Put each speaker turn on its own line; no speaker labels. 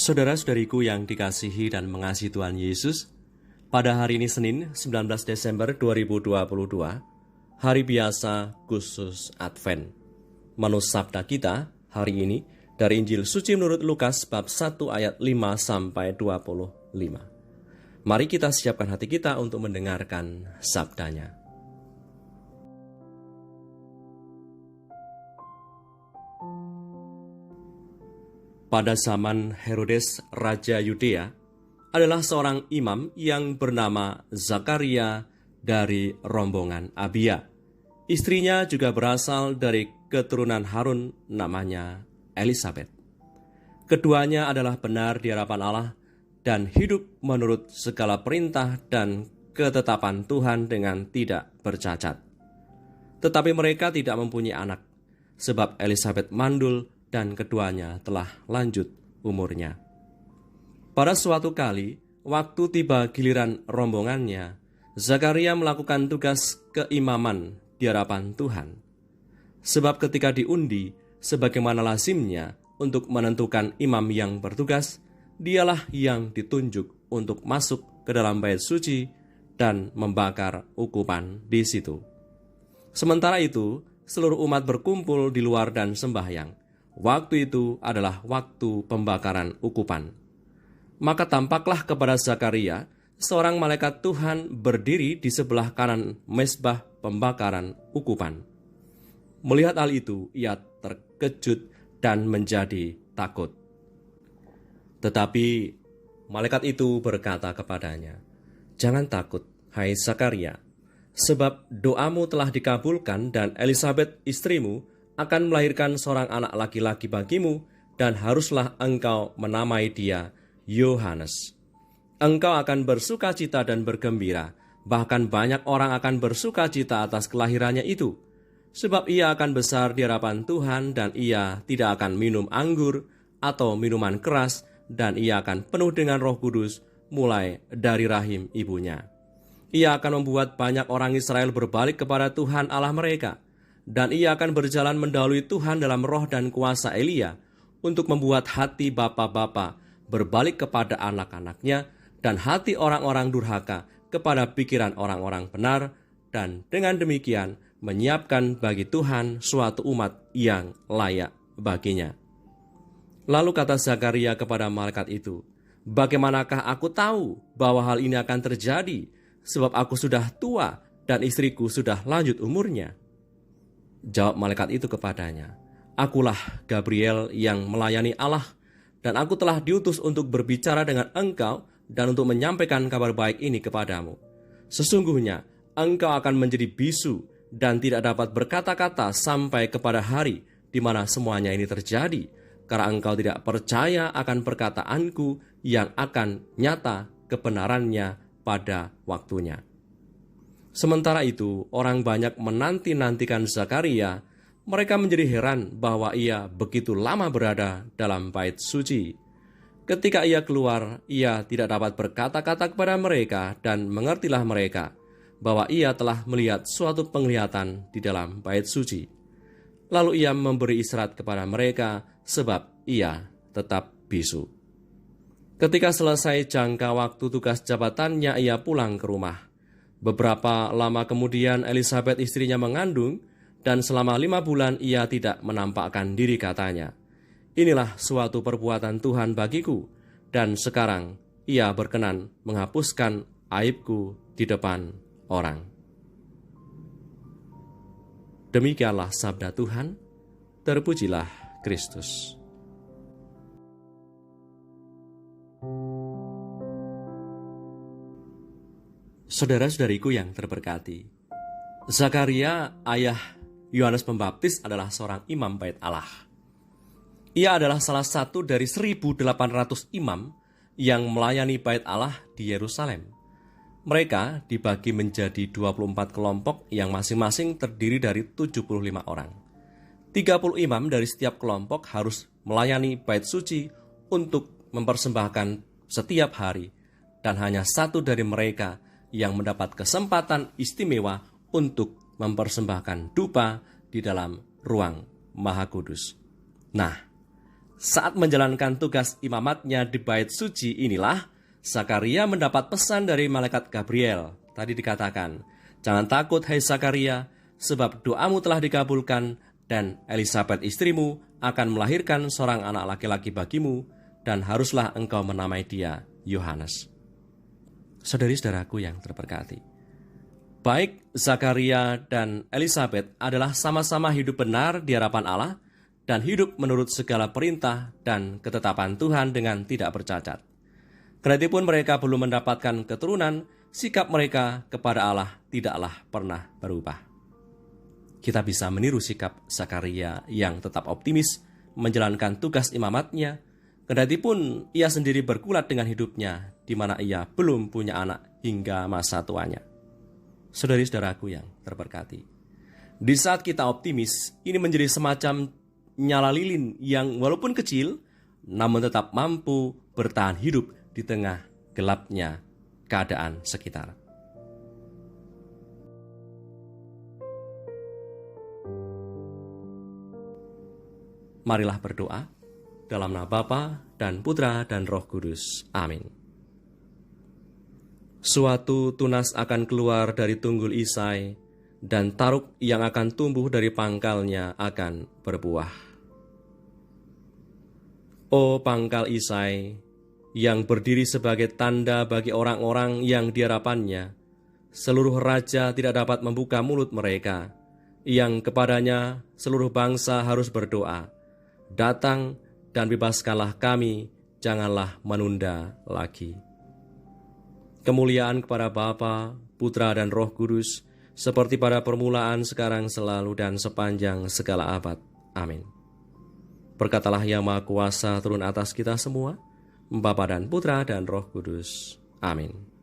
Saudara-saudariku yang dikasihi dan mengasihi Tuhan Yesus, pada hari ini Senin 19 Desember 2022, hari biasa khusus Advent. Menu sabda kita hari ini dari Injil Suci menurut Lukas bab 1 ayat 5 sampai 25. Mari kita siapkan hati kita untuk mendengarkan sabdanya. Pada zaman Herodes Raja Yudea, adalah seorang imam yang bernama Zakaria dari rombongan Abia. Istrinya juga berasal dari keturunan Harun, namanya Elisabet. Keduanya adalah benar di hadapan Allah dan hidup menurut segala perintah dan ketetapan Tuhan dengan tidak bercacat. Tetapi mereka tidak mempunyai anak, sebab Elisabet mandul dan keduanya telah lanjut umurnya. Pada suatu kali, waktu tiba giliran rombongannya, Zakaria melakukan tugas keimaman di hadapan Tuhan. Sebab ketika diundi, sebagaimana lazimnya untuk menentukan imam yang bertugas, dialah yang ditunjuk untuk masuk ke dalam bait suci dan membakar ukupan di situ. Sementara itu, seluruh umat berkumpul di luar dan sembahyang. Waktu itu adalah waktu pembakaran ukupan. Maka tampaklah kepada Zakaria seorang malaikat Tuhan berdiri di sebelah kanan mezbah pembakaran ukupan. Melihat hal itu, ia terkejut dan menjadi takut. Tetapi malaikat itu berkata kepadanya, "Jangan takut, hai Zakaria, sebab doamu telah dikabulkan dan Elisabet istrimu akan melahirkan seorang anak laki-laki bagimu, dan haruslah engkau menamai dia Yohanes. Engkau akan bersuka cita dan bergembira, bahkan banyak orang akan bersuka cita atas kelahirannya itu, sebab ia akan besar di hadapan Tuhan dan ia tidak akan minum anggur atau minuman keras, dan ia akan penuh dengan Roh Kudus mulai dari rahim ibunya. Ia akan membuat banyak orang Israel berbalik kepada Tuhan Allah mereka, dan ia akan berjalan mendahului Tuhan dalam roh dan kuasa Elia untuk membuat hati bapa-bapa berbalik kepada anak-anaknya dan hati orang-orang durhaka kepada pikiran orang-orang benar, dan dengan demikian menyiapkan bagi Tuhan suatu umat yang layak baginya." Lalu kata Zakaria kepada malaikat itu, "Bagaimanakah aku tahu bahwa hal ini akan terjadi, sebab aku sudah tua dan istriku sudah lanjut umurnya?" Jawab malaikat itu kepadanya, "Akulah Gabriel yang melayani Allah, dan aku telah diutus untuk berbicara dengan engkau dan untuk menyampaikan kabar baik ini kepadamu. Sesungguhnya engkau akan menjadi bisu dan tidak dapat berkata-kata sampai kepada hari di mana semuanya ini terjadi, karena engkau tidak percaya akan perkataanku yang akan nyata kebenarannya pada waktunya." Sementara itu, orang banyak menanti-nantikan Zakaria. Mereka menjadi heran bahwa ia begitu lama berada dalam bait suci. Ketika ia keluar, ia tidak dapat berkata-kata kepada mereka, dan mengertilah mereka bahwa ia telah melihat suatu penglihatan di dalam bait suci. Lalu ia memberi isyarat kepada mereka, sebab ia tetap bisu. Ketika selesai jangka waktu tugas jabatannya, ia pulang ke rumah. Beberapa lama kemudian Elisabet istrinya mengandung, dan selama 5 bulan ia tidak menampakkan diri, katanya, "Inilah suatu perbuatan Tuhan bagiku, dan sekarang ia berkenan menghapuskan aibku di depan orang." Demikianlah sabda Tuhan, terpujilah Kristus. Saudara-saudariku yang terberkati, Zakaria, ayah Yohanes Pembaptis, adalah seorang imam bait Allah. Ia adalah salah satu dari 1.800 imam yang melayani bait Allah di Yerusalem. Mereka dibagi menjadi 24 kelompok yang masing-masing terdiri dari 75 orang. 30 imam dari setiap kelompok harus melayani bait suci untuk mempersembahkan setiap hari, dan hanya satu dari mereka yang mendapat kesempatan istimewa untuk mempersembahkan dupa di dalam ruang Maha Kudus. Nah, Saat menjalankan tugas imamatnya di bait suci inilah, Zakaria mendapat pesan dari malaikat Gabriel. Tadi dikatakan, "Jangan takut hai Zakaria, sebab doamu telah dikabulkan, dan Elisabet istrimu akan melahirkan seorang anak laki-laki bagimu, dan haruslah engkau menamai dia Yohanes." Saudari-saudaraku yang terberkati, baik Zakaria dan Elisabet adalah sama-sama hidup benar di hadapan Allah dan hidup menurut segala perintah dan ketetapan Tuhan dengan tidak bercacat. Kedatipun mereka belum mendapatkan keturunan, sikap mereka kepada Allah tidaklah pernah berubah. Kita bisa meniru sikap Zakaria yang tetap optimis menjalankan tugas imamatnya, kedatipun ia sendiri bergulat dengan hidupnya, di mana ia belum punya anak hingga masa tuanya. Saudari-saudaraku yang terberkati, di saat kita optimis, ini menjadi semacam nyala lilin yang walaupun kecil, namun tetap mampu bertahan hidup di tengah gelapnya keadaan sekitar. Marilah berdoa dalam nama Bapa dan Putra dan Roh Kudus. Amin. Suatu tunas akan keluar dari tunggul Isai, dan taruk yang akan tumbuh dari pangkalnya akan berbuah. O pangkal Isai, yang berdiri sebagai tanda bagi orang-orang yang diharapannya, seluruh raja tidak dapat membuka mulut mereka, yang kepadanya seluruh bangsa harus berdoa, "Datang dan bebaskanlah kami, janganlah menunda lagi." Kemuliaan kepada Bapa, Putra dan Roh Kudus, seperti pada permulaan, sekarang, selalu, dan sepanjang segala abad. Amin. Berkatalah Yang Maha Kuasa turun atas kita semua, Bapa dan Putra dan Roh Kudus. Amin.